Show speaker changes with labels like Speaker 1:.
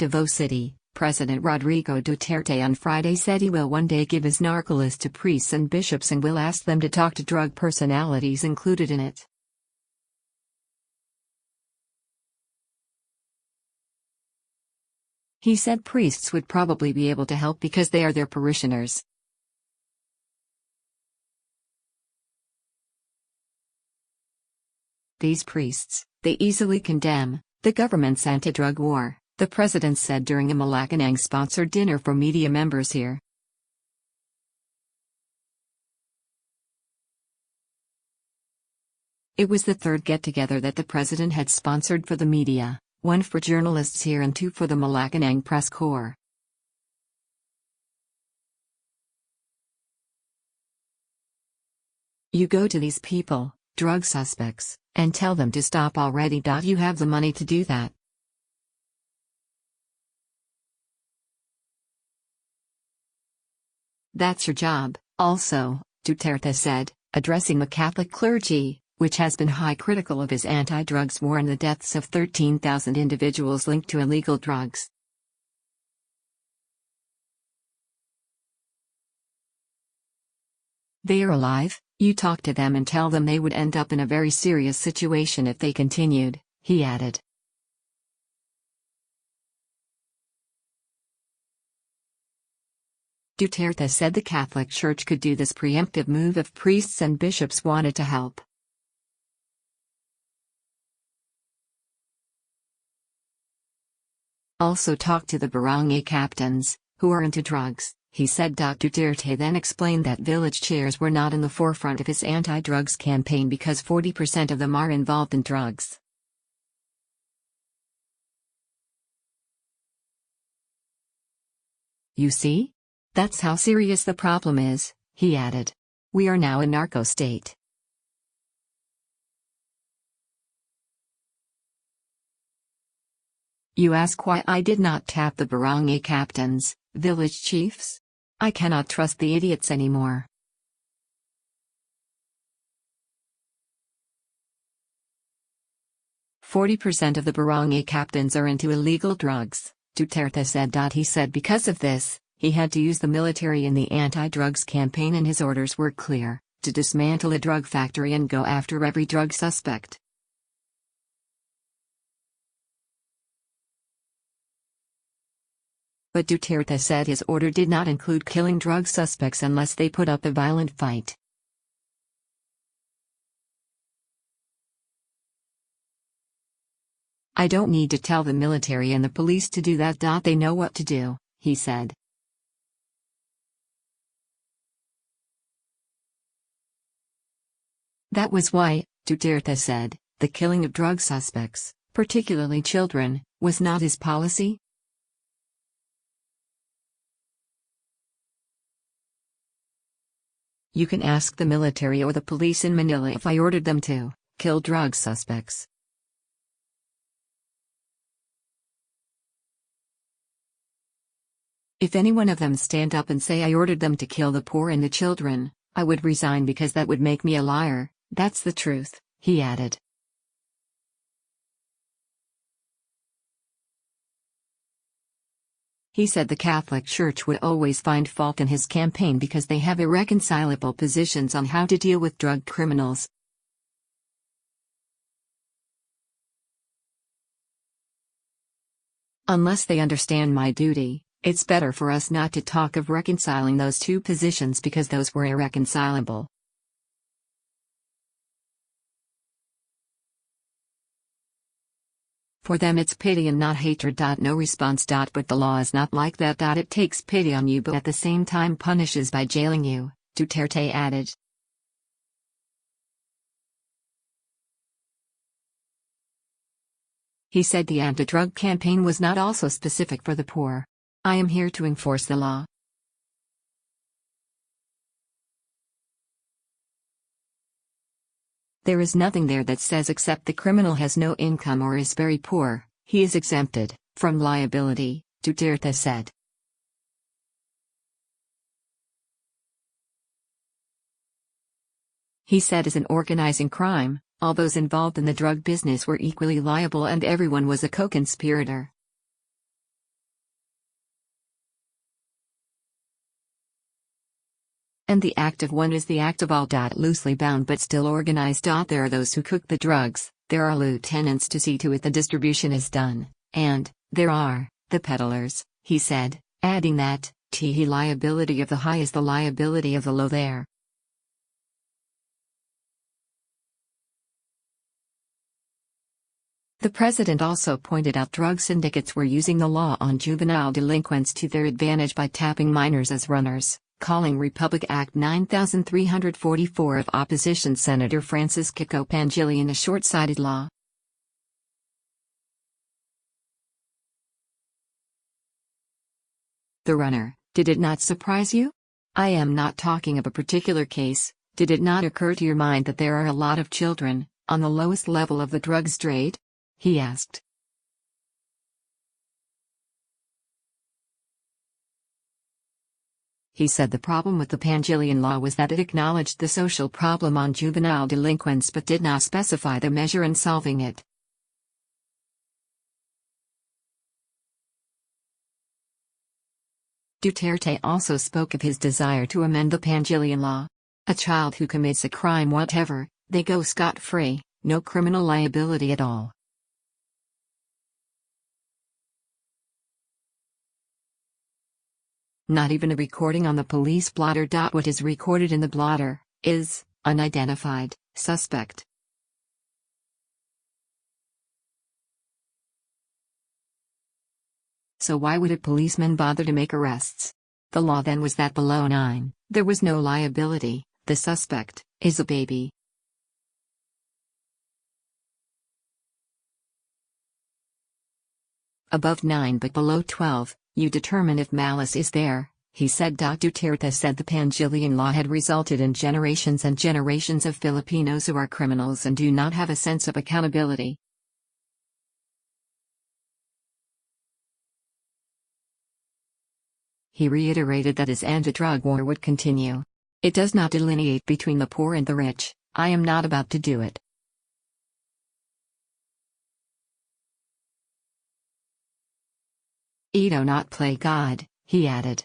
Speaker 1: Davao City, President Rodrigo Duterte on Friday said he will one day give his narco list to priests and bishops and will ask them to talk to drug personalities included in it. He said priests would probably be able to help because they are their parishioners. These priests, they easily condemn the government's anti-drug war, the president said during a Malacanang-sponsored dinner for media members here. It was the third get-together that the president had sponsored for the media, one for journalists here and two for the Malacanang press corps. You go to these people, drug suspects, and tell them to stop already. You have the money to do that. That's your job, also, Duterte said, addressing the Catholic clergy, which has been high critical of his anti-drugs war and the deaths of 13,000 individuals linked to illegal drugs. They are alive, you talk to them and tell them they would end up in a very serious situation if they continued, he added. Duterte said the Catholic Church could do this preemptive move if priests and bishops wanted to help. Also talk to the barangay captains, who are into drugs, he said. Duterte then explained that village chairs were not in the forefront of his anti-drugs campaign because 40% of them are involved in drugs. You see? That's how serious the problem is, he added. We are now a narco state. You ask why I did not tap the barangay captains, village chiefs? I cannot trust the idiots anymore. "40% of the barangay captains are into illegal drugs," Duterte said. He said because of this, he had to use the military in the anti-drugs campaign and his orders were clear, to dismantle a drug factory and go after every drug suspect. But Duterte said his order did not include killing drug suspects unless they put up a violent fight. I don't need to tell the military and the police to do that. They know what to do, he said. That was why, Duterte said, the killing of drug suspects, particularly children, was not his policy. You can ask the military or the police in Manila if I ordered them to kill drug suspects. If any one of them stand up and say I ordered them to kill the poor and the children, I would resign because that would make me a liar. That's the truth, he added. He said the Catholic Church would always find fault in his campaign because they have irreconcilable positions on how to deal with drug criminals. Unless they understand my duty, it's better for us not to talk of reconciling those two positions because those were irreconcilable. For them it's pity and not hatred. No response. But the law is not like that. It takes pity on you but at the same time punishes by jailing you, Duterte added. He said the anti-drug campaign was not also specific for the poor. I am here to enforce the law. There is nothing there that says except the criminal has no income or is very poor, he is exempted from liability, Duterte said. He said as an organizing crime, all those involved in the drug business were equally liable and everyone was a co-conspirator. And the act of one is the act of all. Loosely bound but still organized. There are those who cook the drugs, there are lieutenants to see to it the distribution is done, and there are the peddlers, he said, adding that the liability of the high is the liability of the low there. The president also pointed out drug syndicates were using the law on juvenile delinquents to their advantage by tapping minors as runners, calling Republic Act 9344 of opposition Senator Francis Kiko Pangilian a short-sighted law. The runner, did it not surprise you? I am not talking of a particular case. Did it not occur to your mind that there are a lot of children, on the lowest level of the drugs trade? He asked. He said the problem with the Pangilian law was that it acknowledged the social problem on juvenile delinquents but did not specify the measure in solving it. Duterte also spoke of his desire to amend the Pangilian law. A child who commits a crime whatever, they go scot-free, no criminal liability at all. Not even a recording on the police blotter. What is recorded in the blotter is unidentified suspect. So why would a policeman bother to make arrests? The law then was that below 9, there was no liability, the suspect is a baby. Above 9 but below 12, you determine if malice is there, he said. Duterte said the Pangilian law had resulted in generations and generations of Filipinos who are criminals and do not have a sense of accountability. He reiterated that his anti-drug war would continue. It does not delineate between the poor and the rich. I am not about to do it. Do not play God, he added.